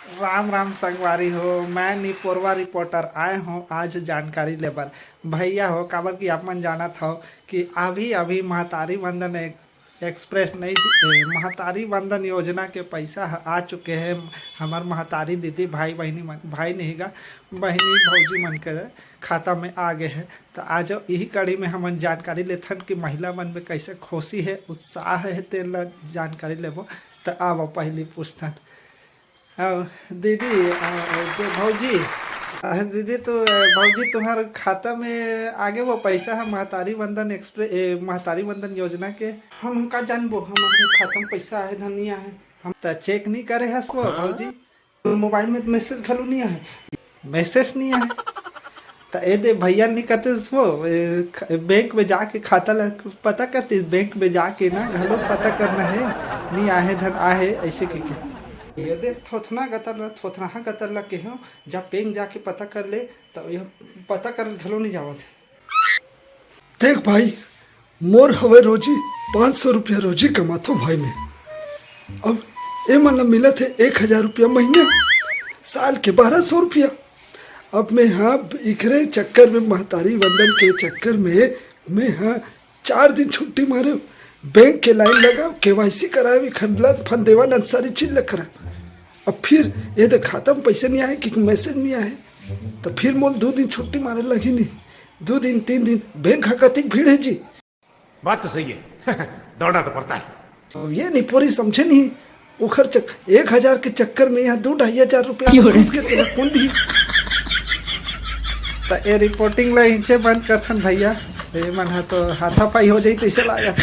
राम राम संगवारी हो। मैं निपोरवा रिपोर्टर आए हूँ आज जानकारी लेबर। भैया हो काबर की आप मन जानत हो कि अभी अभी महतारी वंदन एक्सप्रेस नहीं महतारी वंदन योजना के पैसा आ चुके हैं। हमार महतारी दीदी भाई बहनी मन भाई नहीं गा बहनी भौजी मन के खाता में आ गए हैं। तो आज यही कड़ी में हम जानकारी लेथन कि महिला मन में कैसे खुशी है उत्साह है तेल जानकारी लेबो। तो आओ पहली पूछथन। हाँ दीदी भौजी दीदी तो भौजी तुम्हारे खाता में आगे वो पैसा है महतारी वंदन महतारी वंदन योजना के। हम का जानबो हम अपने खाता में पैसा है धनिया है हम तो चेक नहीं करे हस वो भौजी। तो मोबाइल में मैसेज घलो नहीं है मैसेज नहीं है। तो ए दे भैया नहीं कहते वो बैंक में जाके खाता पता करते बैंक में जाके ना घलो पता करना है नहीं आहे धन आहे ऐसे के ये दे थोथना गतर के हो जब बैंक जाके पता कर ले तो यह पता कर घलो नहीं जावत। देख भाई, मोर हवे रोजी 500 रुपया रोजी कमातो भाई में। अब ए मन मिलत है 1000 रुपया महीने, साल के 1200 रुपया। अब मैं हाँ इकरे चक्कर में महतारी वंदन के चक्कर में मैं हाँ 4 दिन छुट्टी मारे बैंक के लाइन लगाओ KYC कराए खंडला फंदेवा सारी चीज लग करा। अब फिर ये तो खाता में पैसे नहीं आए कि मैसेज नहीं आए तो फिर मोल 2 दिन छुट्टी मारे लगी नहीं 2 दिन 3 दिन बैंक हकतिक भीड़ है जी। बात तो सही है दौड़ना तो पड़ता है। तो ये नहीं पूरी समझे नहीं उखर 1000 के चक्कर में यहाँ 2-2500 रुपया घुस के तेरा कौन दी। तो ये रिपोर्टिंग ला इंचे बंद करथन भैया। ये मन तो हाथापाई हो जाई तो इसे लाया।